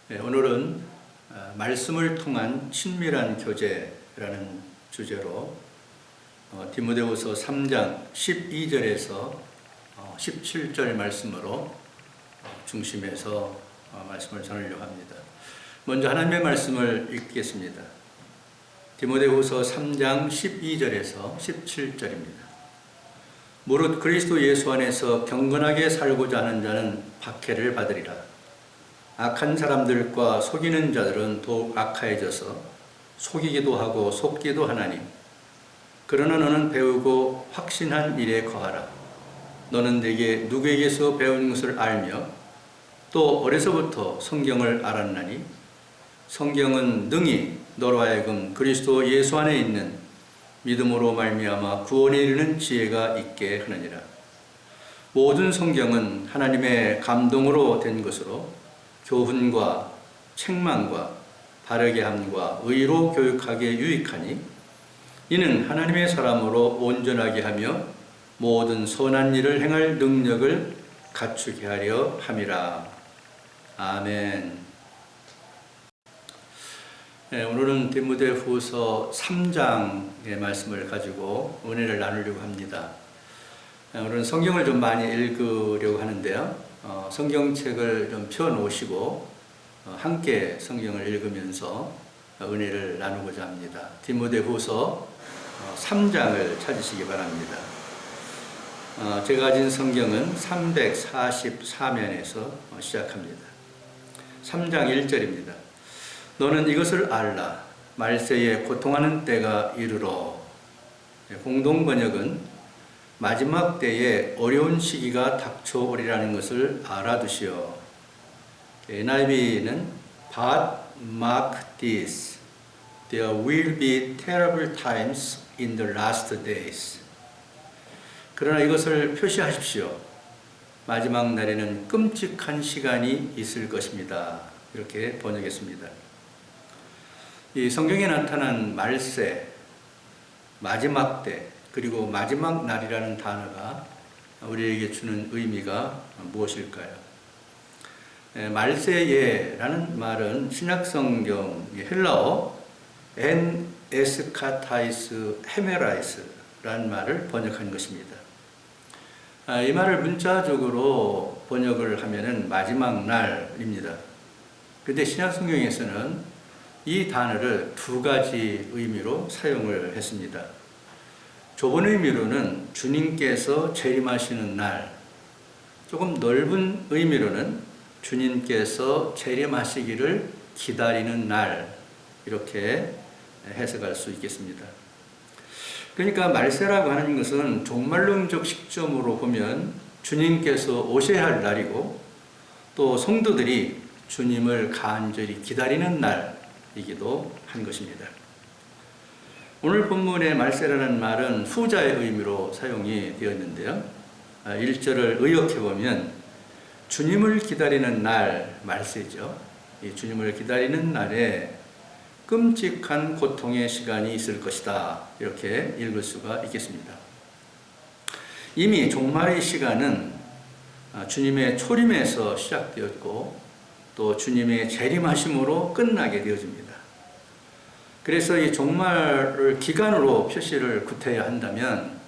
오늘은 말씀을 통한 친밀한 교제라는 주제로 디모데후서 3장 12절에서 17절 말씀으로 중심해서 말씀을 전하려고 합니다. 먼저 하나님의 말씀을 읽겠습니다. 디모데후서 3장 12절에서 17절입니다. 무릇 그리스도 예수 안에서 경건하게 살고자 하는 자는 박해를 받으리라. 악한 사람들과 속이는 자들은 더욱 악하여져서 속이기도 하고 속기도 하나니, 그러나 너는 배우고 확신한 일에 거하라. 너는 내게 누구에게서 배운 것을 알며 또 어려서부터 성경을 알았나니, 성경은 능히 너로 하여금 그리스도 예수 안에 있는 믿음으로 말미암아 구원에 이르는 지혜가 있게 하느니라. 모든 성경은 하나님의 감동으로 된 것으로 교훈과 책망과 바르게 함과 의로 교육하기에 유익하니, 이는 하나님의 사람으로 온전하게 하며 모든 선한 일을 행할 능력을 갖추게 하려 함이라. 아멘. 오늘은 디모데후서 3장의 말씀을 가지고 은혜를 나누려고 합니다. 오늘은 성경을 좀 많이 읽으려고 하는데요. 성경책을 좀 펴놓으시고 함께 성경을 읽으면서 은혜를 나누고자 합니다. 디모데후서 3장을 찾으시기 바랍니다. 제가 가진 성경은 344면에서 시작합니다. 3장 1절입니다. 너는 이것을 알라. 말세에 고통하는 때가 이르러. 공동 번역은 마지막 때에 어려운 시기가 닥쳐오리라는 것을 알아두시오. NIV는 But mark this, there will be terrible times in the last days. 그러나 이것을 표시하십시오. 마지막 날에는 끔찍한 시간이 있을 것입니다. 이렇게 번역했습니다. 이 성경에 나타난 말세, 마지막 때, 그리고 마지막 날이라는 단어가 우리에게 주는 의미가 무엇일까요? 말세예라는 말은 신약성경 헬라어 엔 에스카타이스 헤메라이스라는 말을 번역한 것입니다. 이 말을 문자적으로 번역을 하면은 마지막 날입니다. 그런데 신약성경에서는 이 단어를 두 가지 의미로 사용을 했습니다. 좁은 의미로는 주님께서 재림하시는 날, 조금 넓은 의미로는 주님께서 재림하시기를 기다리는 날, 이렇게 해석할 수 있겠습니다. 그러니까 말세라고 하는 것은 종말론적 시점으로 보면 주님께서 오셔야 할 날이고, 또 성도들이 주님을 간절히 기다리는 날이기도 한 것입니다. 오늘 본문의 말세라는 말은 후자의 의미로 사용이 되었는데요. 1절을 의역해보면 주님을 기다리는 날, 말세죠. 이 주님을 기다리는 날에 끔찍한 고통의 시간이 있을 것이다. 이렇게 읽을 수가 있겠습니다. 이미 종말의 시간은 주님의 초림에서 시작되었고 또 주님의 재림하심으로 끝나게 되어집니다. 그래서 이 종말을 기간으로 표시를 구태야 한다면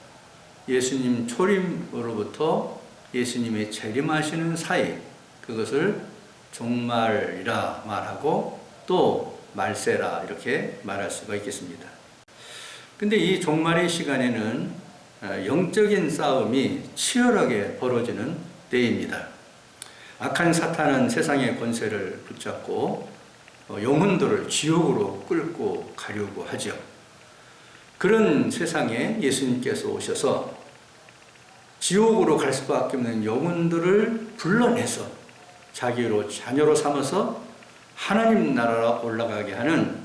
예수님 초림으로부터 예수님의 재림하시는 사이, 그것을 종말이라 말하고 또 말세라 이렇게 말할 수가 있겠습니다. 근데 이 종말의 시간에는 영적인 싸움이 치열하게 벌어지는 때입니다. 악한 사탄은 세상의 권세를 붙잡고 영혼들을 지옥으로 끌고 가려고 하죠. 그런 세상에 예수님께서 오셔서 지옥으로 갈 수밖에 없는 영혼들을 불러내서 자기로 자녀로 삼아서 하나님 나라로 올라가게 하는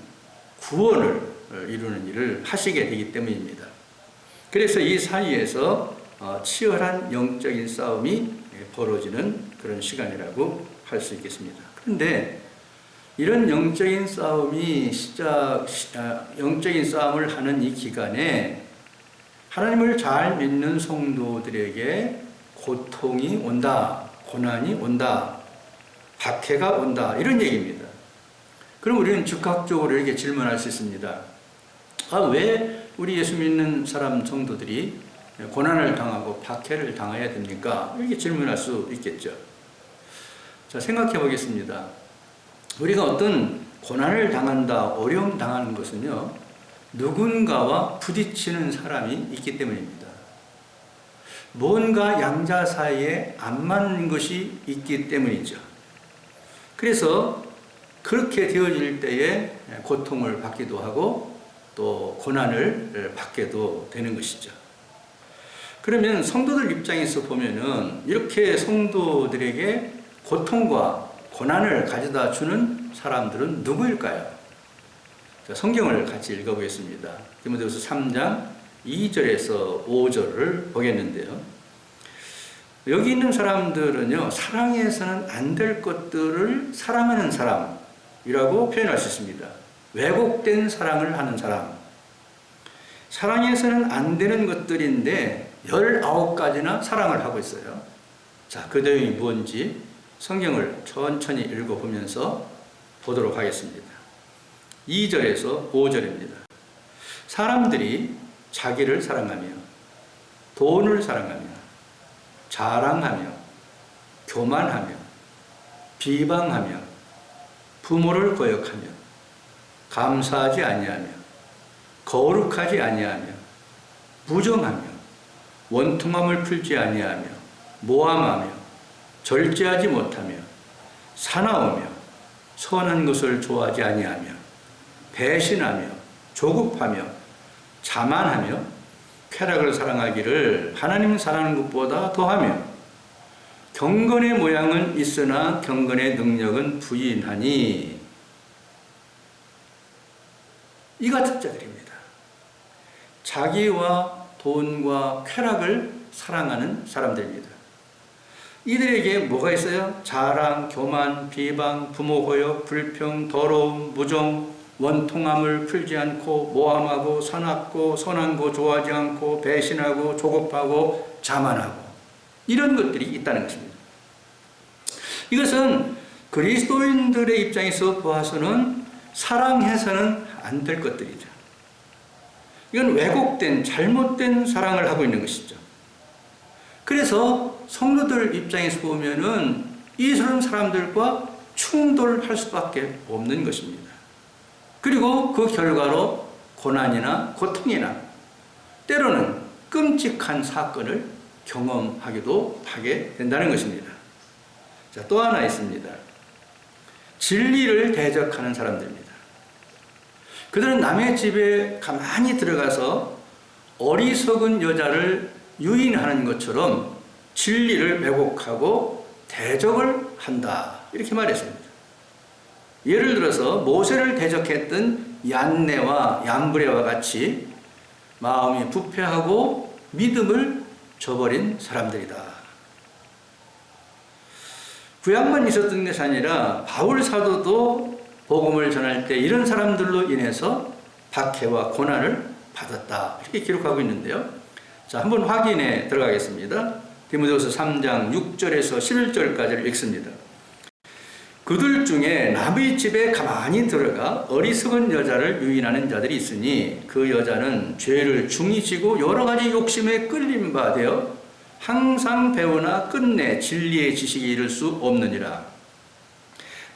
구원을 이루는 일을 하시게 되기 때문입니다. 그래서 이 사이에서 치열한 영적인 싸움이 벌어지는 그런 시간이라고 할 수 있겠습니다. 그런데 이런 영적인 싸움을 하는 이 기간에 하나님을 잘 믿는 성도들에게 고통이 온다, 고난이 온다, 박해가 온다, 이런 얘기입니다. 그럼 우리는 즉각적으로 이렇게 질문할 수 있습니다. 왜 우리 예수 믿는 사람 성도들이 고난을 당하고 박해를 당해야 됩니까? 이렇게 질문할 수 있겠죠. 자, 생각해 보겠습니다. 우리가 어떤 고난을 당한다, 어려움 당하는 것은요, 누군가와 부딪히는 사람이 있기 때문입니다. 뭔가 양자 사이에 안 맞는 것이 있기 때문이죠. 그래서 그렇게 되어질 때에 고통을 받기도 하고 또 고난을 받게도 되는 것이죠. 그러면 성도들 입장에서 보면은 이렇게 성도들에게 고통과 고난을 가져다 주는 사람들은 누구일까요? 자, 성경을 같이 읽어보겠습니다. 디모데후서 3장 2절에서 5절을 보겠는데요. 여기 있는 사람들은요, 사랑해서는 안 될 것들을 사랑하는 사람이라고 표현할 수 있습니다. 왜곡된 사랑을 하는 사람. 사랑해서는 안 되는 것들인데 19가지나 사랑을 하고 있어요. 자, 그 내용이 뭔지 성경을 천천히 읽어보면서 보도록 하겠습니다. 2절에서 5절입니다. 사람들이 자기를 사랑하며 돈을 사랑하며 자랑하며 교만하며 비방하며 부모를 거역하며 감사하지 아니하며 거룩하지 아니하며 부정하며 원통함을 풀지 아니하며 모함하며 절제하지 못하며 사나우며 선한 것을 좋아하지 아니하며 배신하며 조급하며 자만하며 쾌락을 사랑하기를 하나님 사랑하는 것보다 더하며 경건의 모양은 있으나 경건의 능력은 부인하니, 이 같은 자들입니다. 자기와 돈과 쾌락을 사랑하는 사람들입니다. 이들에게 뭐가 있어요? 자랑, 교만, 비방, 부모 고역, 불평, 더러움, 무정, 원통함을 풀지 않고 모함하고 사납고 선한 거 좋아하지 않고 배신하고 조급하고 자만하고, 이런 것들이 있다는 것입니다. 이것은 그리스도인들의 입장에서 보아서는 사랑해서는 안 될 것들이죠. 이건 왜곡된 잘못된 사랑을 하고 있는 것이죠. 그래서 성도들 입장에서 보면은 이런 사람들과 충돌할 수밖에 없는 것입니다. 그리고 그 결과로 고난이나 고통이나 때로는 끔찍한 사건을 경험하기도 하게 된다는 것입니다. 자, 또 하나 있습니다. 진리를 대적하는 사람들입니다. 그들은 남의 집에 가만히 들어가서 어리석은 여자를 유인하는 것처럼 진리를 왜곡하고 대적을 한다, 이렇게 말했습니다. 예를 들어서 모세를 대적했던 얀네와 얀브레와 같이 마음이 부패하고 믿음을 저버린 사람들이다. 구약만 있었던 것이 아니라 바울 사도도 복음을 전할 때 이런 사람들로 인해서 박해와 고난을 받았다, 이렇게 기록하고 있는데요. 자, 한번 확인해 들어가겠습니다. 디모데후서 3장 6절에서 11절까지를 읽습니다. 그들 중에 남의 집에 가만히 들어가 어리석은 여자를 유인하는 자들이 있으니 그 여자는 죄를 중히 지고 여러 가지 욕심에 끌림 바 되어 항상 배우나 끝내 진리의 지식에 이를 수 없느니라.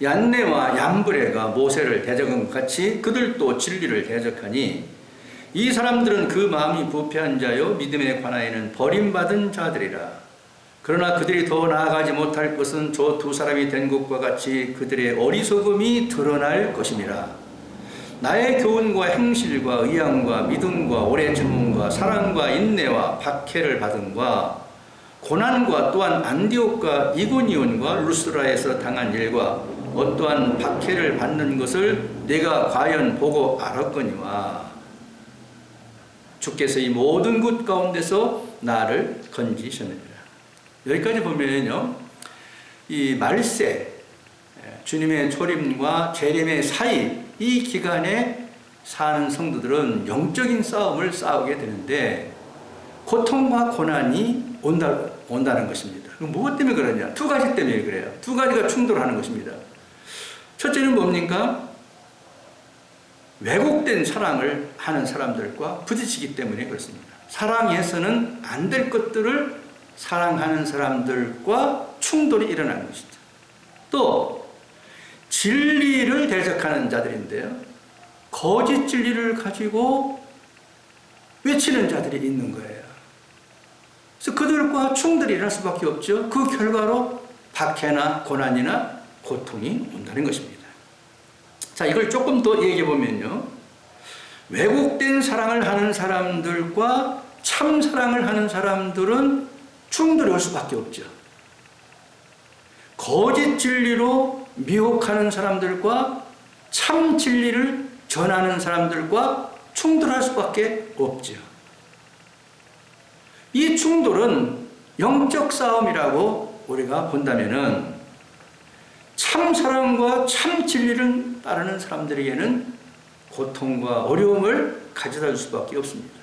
얀네와 얀브레가 모세를 대적한 것 같이 그들도 진리를 대적하니 이 사람들은 그 마음이 부패한 자요 믿음에 관하여는 버림받은 자들이라. 그러나 그들이 더 나아가지 못할 것은 저 두 사람이 된 것과 같이 그들의 어리석음이 드러날 것임이라. 나의 교훈과 행실과 의향과 믿음과 오래 참음과 사랑과 인내와 박해를 받음과 고난과 또한 안디옥과 이고니온과 루스라에서 당한 일과 어떠한 박해를 받는 것을 내가 과연 보고 알았거니와 주께서 이 모든 것 가운데서 나를 건지셨느니라. 여기까지 보면요, 이 말세, 주님의 초림과 재림의 사이, 이 기간에 사는 성도들은 영적인 싸움을 싸우게 되는데 고통과 고난이 온다는 것입니다. 무엇 때문에 그러냐? 두 가지 때문에 그래요. 두 가지가 충돌하는 것입니다. 첫째는 뭡니까? 왜곡된 사랑을 하는 사람들과 부딪히기 때문에 그렇습니다. 사랑해서는 안 될 것들을 사랑하는 사람들과 충돌이 일어나는 것이죠. 또 진리를 대적하는 자들인데요, 거짓 진리를 가지고 외치는 자들이 있는 거예요. 그래서 그들과 충돌이 일어날 수밖에 없죠. 그 결과로 박해나 고난이나 고통이 온다는 것입니다. 자, 이걸 조금 더 얘기해 보면요, 왜곡된 사랑을 하는 사람들과 참 사랑을 하는 사람들은 충돌이 올 수밖에 없죠. 거짓 진리로 미혹하는 사람들과 참 진리를 전하는 사람들과 충돌할 수밖에 없죠. 이 충돌은 영적 싸움이라고 우리가 본다면은 참 사랑과 참 진리를 따르는 사람들에게는 고통과 어려움을 가져다 줄 수밖에 없습니다.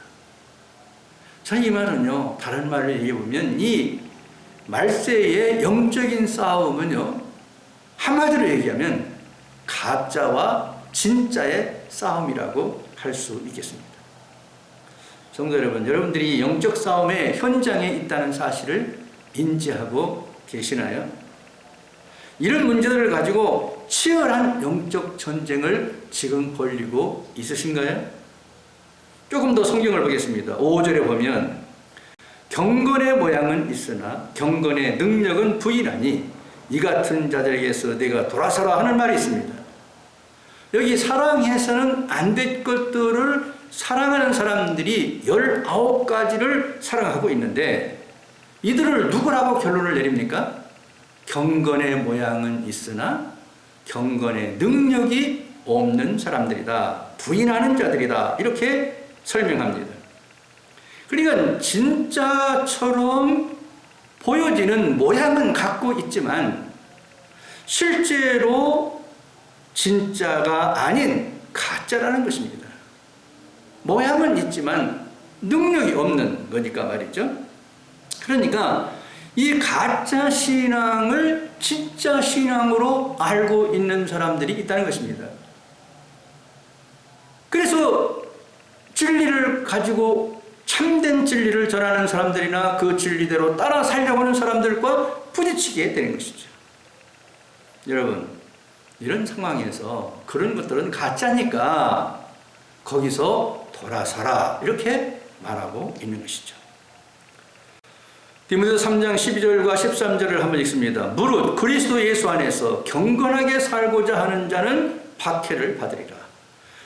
자, 이 말은요, 다른 말로 얘기해보면 이 말세의 영적인 싸움은요, 한마디로 얘기하면 가짜와 진짜의 싸움이라고 할 수 있겠습니다. 성도 여러분, 여러분들이 영적 싸움의 현장에 있다는 사실을 인지하고 계시나요? 이런 문제들을 가지고 치열한 영적 전쟁을 지금 벌이고 있으신가요? 조금 더 성경을 보겠습니다. 5절에 보면 경건의 모양은 있으나 경건의 능력은 부인하니 이 같은 자들에게서 내가 돌아서라 하는 말이 있습니다. 여기 사랑해서는 안 될 것들을 사랑하는 사람들이 19가지를 사랑하고 있는데 이들을 누구라고 결론을 내립니까? 경건의 모양은 있으나 경건의 능력이 없는 사람들이다. 부인하는 자들이다. 이렇게 설명합니다. 그러니까 진짜처럼 보여지는 모양은 갖고 있지만 실제로 진짜가 아닌 가짜라는 것입니다. 모양은 있지만 능력이 없는 거니까 말이죠. 그러니까 이 가짜 신앙을 진짜 신앙으로 알고 있는 사람들이 있다는 것입니다. 그래서 진리를 가지고 참된 진리를 전하는 사람들이나 그 진리대로 따라 살려고 하는 사람들과 부딪히게 되는 것이죠. 여러분, 이런 상황에서 그런 것들은 가짜니까 거기서 돌아서라 이렇게 말하고 있는 것이죠. 디모데서 3장 12절과 13절을 한번 읽습니다. 무릇 그리스도 예수 안에서 경건하게 살고자 하는 자는 박해를 받으리라.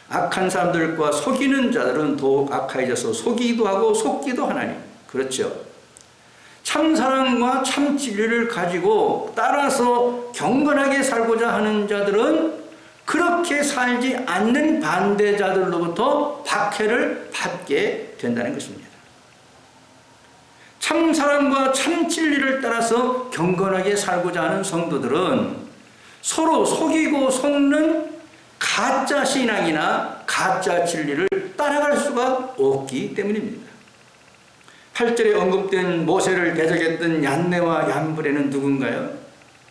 악한 사람들과 속이는 자들은 더욱 악해져서 속이기도 하고 속기도 하나니. 그렇죠. 참사랑과 참진리를 가지고 따라서 경건하게 살고자 하는 자들은 그렇게 살지 않는 반대자들로부터 박해를 받게 된다는 것입니다. 참사랑과 참진리를 따라서 경건하게 살고자 하는 성도들은 서로 속이고 속는 가짜 신앙이나 가짜 진리를 따라갈 수가 없기 때문입니다. 8절에 언급된 모세를 대적했던 얀네와 얀브레는 누군가요?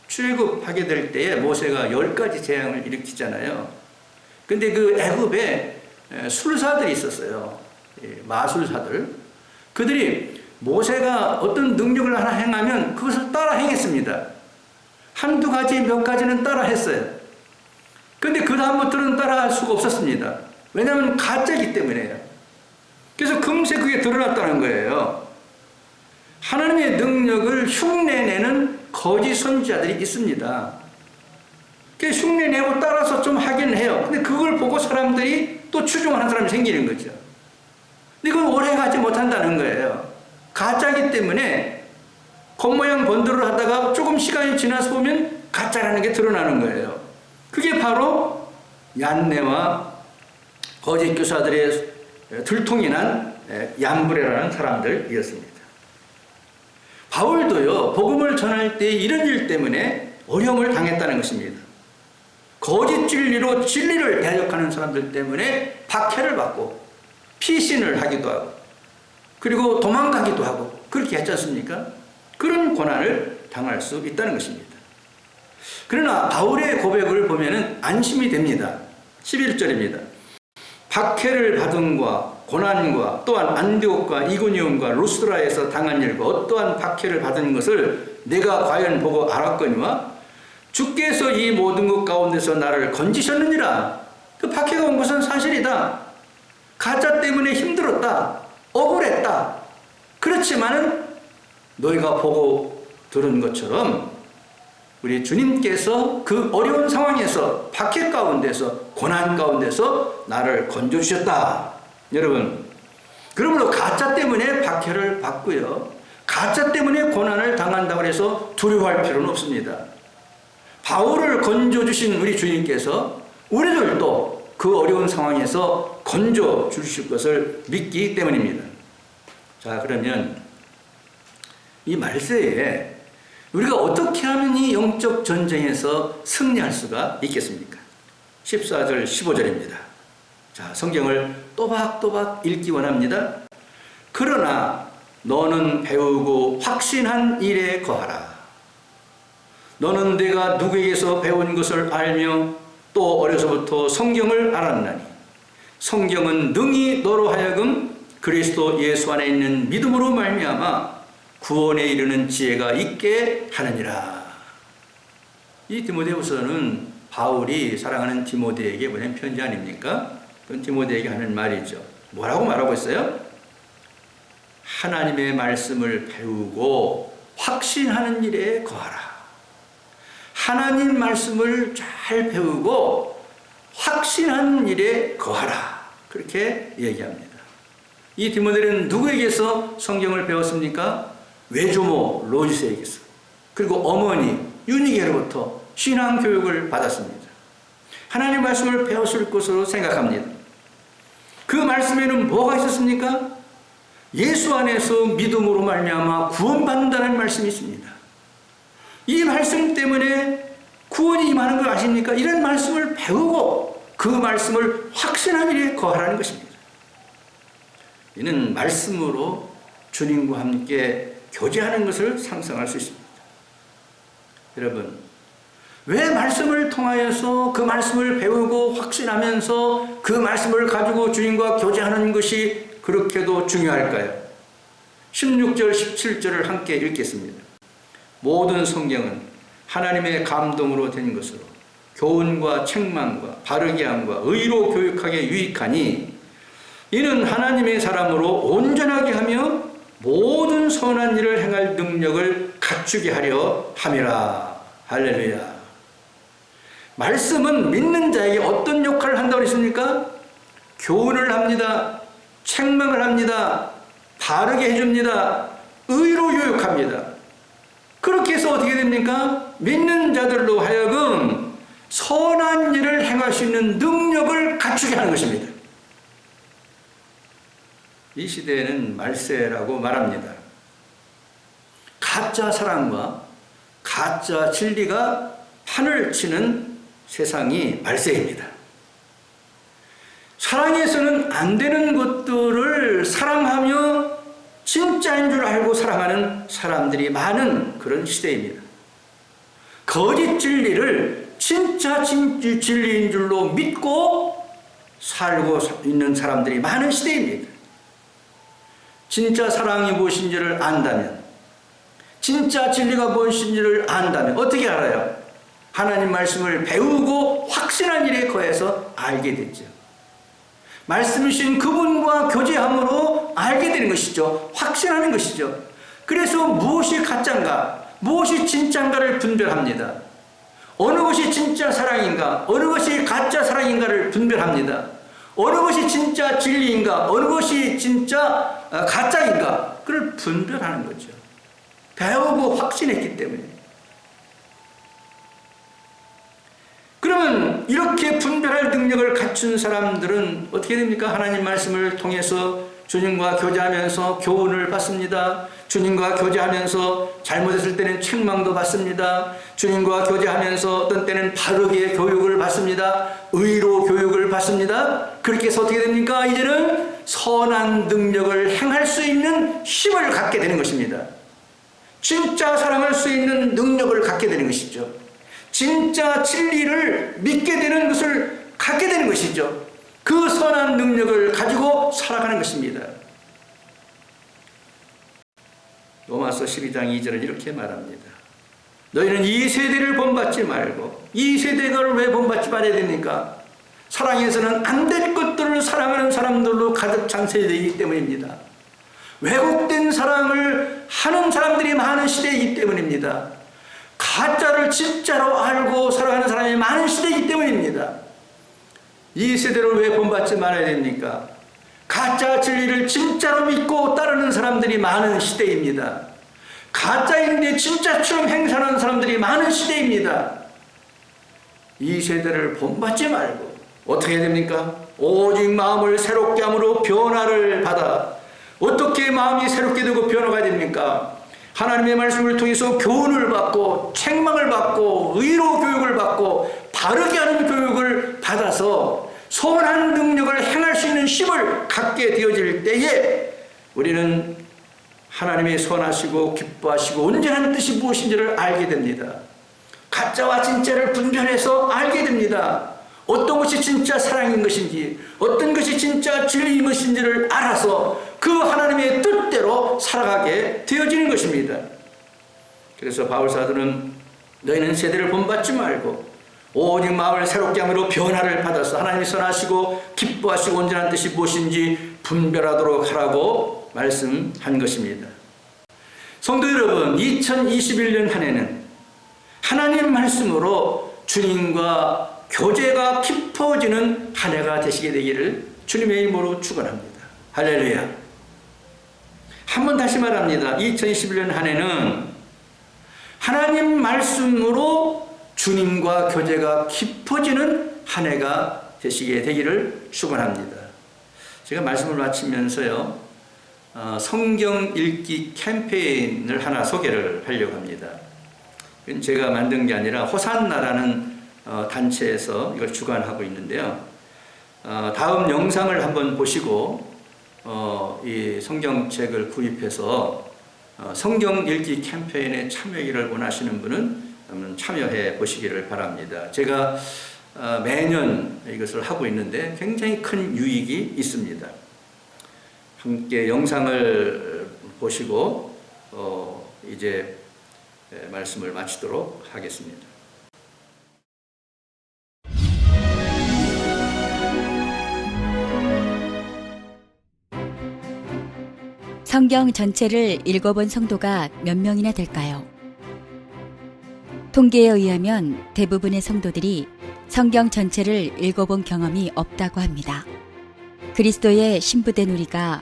출애굽하게 될 때에 모세가 10가지 재앙을 일으키잖아요. 근데 그 애굽에 술사들이 있었어요. 마술사들. 그들이 모세가 어떤 능력을 하나 행하면 그것을 따라 행했습니다. 한두 가지, 몇 가지는 따라 했어요. 근데 그 다음부터는 따라할 수가 없었습니다. 왜냐하면 가짜이기 때문에요. 그래서 금세 그게 드러났다는 거예요. 하나님의 능력을 흉내내는 거짓 선지자들이 있습니다. 그 흉내내고 따라서 좀 하긴 해요. 근데 그걸 보고 사람들이 또 추종하는 사람이 생기는 거죠. 근데 그걸 오래 하지 못한다는 거예요. 가짜이기 때문에 겉모양 번들을 하다가 조금 시간이 지나서 보면 가짜라는 게 드러나는 거예요. 그게 바로 얀네와 거짓 교사들의 들통이 난 얀브레라는 사람들이었습니다. 바울도요, 복음을 전할 때 이런 일 때문에 어려움을 당했다는 것입니다. 거짓 진리로 진리를 대적하는 사람들 때문에 박해를 받고 피신을 하기도 하고 그리고 도망가기도 하고 그렇게 했지 않습니까? 그런 고난을 당할 수 있다는 것입니다. 그러나 바울의 고백을 보면 안심이 됩니다. 11절입니다. 박해를 받음과 고난과 또한 안디옥과 이고니온과 루스드라에서 당한 일과 어떠한 박해를 받은 것을 내가 과연 보고 알았거니와 주께서 이 모든 것 가운데서 나를 건지셨느니라. 그 박해가 온 것은 사실이다. 가짜 때문에 힘들었다. 억울했다. 그렇지만은 너희가 보고 들은 것처럼 우리 주님께서 그 어려운 상황에서 박해 가운데서 고난 가운데서 나를 건져주셨다. 여러분, 그러므로 가짜 때문에 박해를 받고요, 가짜 때문에 고난을 당한다고 해서 두려워할 필요는 없습니다. 바울을 건져주신 우리 주님께서 우리들도 그 어려운 상황에서 건져주실 것을 믿기 때문입니다. 자, 그러면 이 말세에 우리가 어떻게 하면 이 영적 전쟁에서 승리할 수가 있겠습니까? 14절 15절입니다. 자, 성경을 또박또박 읽기 원합니다. 그러나 너는 배우고 확신한 일에 거하라. 너는 내가 누구에게서 배운 것을 알며 또 어려서부터 성경을 알았나니 성경은 능히 너로 하여금 그리스도 예수 안에 있는 믿음으로 말미암아 구원에 이르는 지혜가 있게 하느니라. 이 디모데후서는 바울이 사랑하는 디모데에게 보낸 편지 아닙니까? 그건 디모데에게 하는 말이죠. 뭐라고 말하고 있어요? 하나님의 말씀을 배우고 확신하는 일에 거하라. 하나님 말씀을 잘 배우고 확신하는 일에 거하라. 그렇게 얘기합니다. 이 디모데는 누구에게서 성경을 배웠습니까? 외조모 로지스에게서, 그리고 어머니 유니게로부터 신앙 교육을 받았습니다. 하나님 말씀을 배웠을 것으로 생각합니다. 그 말씀에는 뭐가 있었습니까? 예수 안에서 믿음으로 말미암아 구원받는다는 말씀이 있습니다. 이 말씀 때문에 구원이 임하는 걸 아십니까? 이런 말씀을 배우고 그 말씀을 확신한 일에 거하라는 것입니다. 이는 말씀으로 주님과 함께 교제하는 것을 상상할 수 있습니다. 여러분, 왜 말씀을 통하여서 그 말씀을 배우고 확신하면서 그 말씀을 가지고 주님과 교제하는 것이 그렇게도 중요할까요? 16절 17절을 함께 읽겠습니다. 모든 성경은 하나님의 감동으로 된 것으로 교훈과 책망과 바르게 함과 의로 교육하게 유익하니 이는 하나님의 사람으로 온전하게 하며 모든 선한 일을 행할 능력을 갖추게 하려 함이라. 할렐루야. 말씀은 믿는 자에게 어떤 역할을 한다고 했습니까? 교훈을 합니다. 책망을 합니다. 바르게 해줍니다. 의로 교육합니다. 그렇게 해서 어떻게 됩니까? 믿는 자들로 하여금 선한 일을 행할 수 있는 능력을 갖추게 하는 것입니다. 이 시대에는 말세라고 말합니다. 가짜 사랑과 가짜 진리가 판을 치는 세상이 말세입니다. 사랑에서는 안 되는 것들을 사랑하며 진짜인 줄 알고 사랑하는 사람들이 많은 그런 시대입니다. 거짓 진리를 진짜 진리인 줄로 믿고 살고 있는 사람들이 많은 시대입니다. 진짜 사랑이 무엇인지를 안다면, 진짜 진리가 무엇인지를 안다면 어떻게 알아요? 하나님 말씀을 배우고 확신한 일에 거해서 알게 되죠. 말씀이신 그분과 교제함으로 알게 되는 것이죠. 확신하는 것이죠. 그래서 무엇이 가짜인가, 무엇이 진짜인가를 분별합니다. 어느 것이 진짜 사랑인가, 어느 것이 가짜 사랑인가를 분별합니다. 어느 것이 진짜 진리인가, 어느 것이 진짜 가짜인가, 그걸 분별하는 거죠. 배우고 확신했기 때문에. 그러면 이렇게 분별할 능력을 갖춘 사람들은 어떻게 됩니까? 하나님 말씀을 통해서 주님과 교제하면서 교훈을 받습니다. 주님과 교제하면서 잘못했을 때는 책망도 받습니다. 주님과 교제하면서 어떤 때는 바르게 교육을 받습니다. 의로 교육을 받습니다. 그렇게 해서 어떻게 됩니까? 이제는 선한 능력을 행할 수 있는 힘을 갖게 되는 것입니다. 진짜 사랑할 수 있는 능력을 갖게 되는 것이죠. 진짜 진리를 믿게 되는 것을 갖게 되는 것이죠. 그 선한 능력을 가지고 살아가는 것입니다. 로마서 12장 2절은 이렇게 말합니다. 너희는 이 세대를 본받지 말고, 이 세대가 왜 본받지 말아야 됩니까? 사랑에서는 안 될 것들을 사랑하는 사람들로 가득 찬 세대이기 때문입니다. 왜곡된 사랑을 하는 사람들이 많은 시대이기 때문입니다. 가짜를 진짜로 알고 살아가는 사람이 많은 시대이기 때문입니다. 이 세대를 왜 본받지 말아야 됩니까? 가짜 진리를 진짜로 믿고 따르는 사람들이 많은 시대입니다. 가짜인데 진짜처럼 행사하는 사람들이 많은 시대입니다. 이 세대를 본받지 말고 어떻게 해야 됩니까? 오직 마음을 새롭게 함으로 변화를 받아. 어떻게 마음이 새롭게 되고 변화가 됩니까? 하나님의 말씀을 통해서 교훈을 받고 책망을 받고 의로 교육을 받고 바르게 하는 교육을 받아서 선한 능력을 행할 수 있는 힘을 갖게 되어질 때에 우리는 하나님의 선하시고 기뻐하시고 온전한 뜻이 무엇인지를 알게 됩니다. 가짜와 진짜를 분별해서 알게 됩니다. 어떤 것이 진짜 사랑인 것인지, 어떤 것이 진짜 진리인 것인지를 알아서 그 하나님의 뜻대로 살아가게 되어지는 것입니다. 그래서 바울 사도는 너희는 세대를 본받지 말고 오직 마음을 새롭게 함으로 변화를 받아서 하나님이 선하시고 기뻐하시고 온전한 뜻이 무엇인지 분별하도록 하라고 말씀한 것입니다. 성도 여러분, 2021년 한 해는 하나님 말씀으로 주님과 교제가 깊어지는 한 해가 되시게 되기를 주님의 이름으로 축원합니다. 할렐루야. 한번 다시 말합니다. 2021년 한 해는 하나님 말씀으로 주님과 교제가 깊어지는 한 해가 되시게 되기를 축원합니다. 제가 말씀을 마치면서요, 성경 읽기 캠페인을 하나 소개를 하려고 합니다. 제가 만든 게 아니라 호산나라는 단체에서 이걸 주관하고 있는데요. 다음 영상을 한번 보시고 이 성경책을 구입해서 성경 읽기 캠페인에 참여하기를 원하시는 분은 한번 참여해 보시기를 바랍니다. 제가 매년 이것을 하고 있는데 굉장히 큰 유익이 있습니다. 함께 영상을 보시고 이제 말씀을 마치도록 하겠습니다. 성경 전체를 읽어본 성도가 몇 명이나 될까요? 통계에 의하면 대부분의 성도들이 성경 전체를 읽어본 경험이 없다고 합니다. 그리스도의 신부된 우리가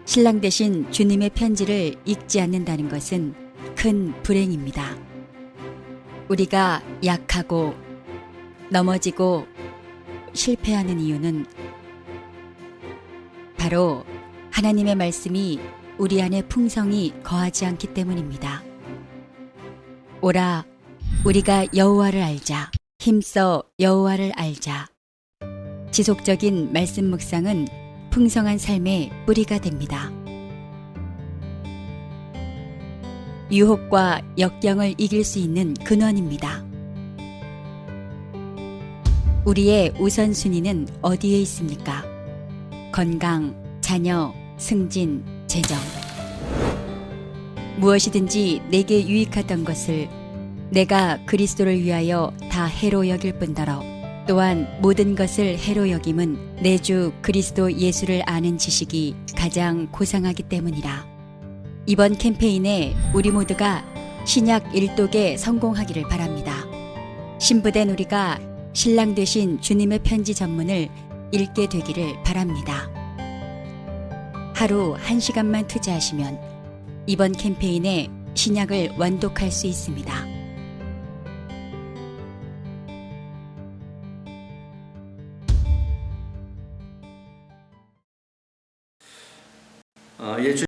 신랑 되신 주님의 편지를 읽지 않는다는 것은 큰 불행입니다. 우리가 약하고 넘어지고 실패하는 이유는 바로 하나님의 말씀이 우리 안에 풍성히 거하지 않기 때문입니다. 오라, 우리가 여호와를 알자. 힘써 여호와를 알자. 지속적인 말씀 묵상은 풍성한 삶의 뿌리가 됩니다. 유혹과 역경을 이길 수 있는 근원입니다. 우리의 우선순위는 어디에 있습니까? 건강, 자녀, 승진, 재정. 무엇이든지 내게 유익하던 것을 내가 그리스도를 위하여 다 해로 여길 뿐더러 또한 모든 것을 해로 여김은 내 주 그리스도 예수를 아는 지식이 가장 고상하기 때문이라. 이번 캠페인에 우리 모두가 신약 일독에 성공하기를 바랍니다. 신부된 우리가 신랑 되신 주님의 편지 전문을 읽게 되기를 바랍니다. 하루 1시간만 투자하시면 이번 캠페인에 신약을 완독할 수 있습니다. 예,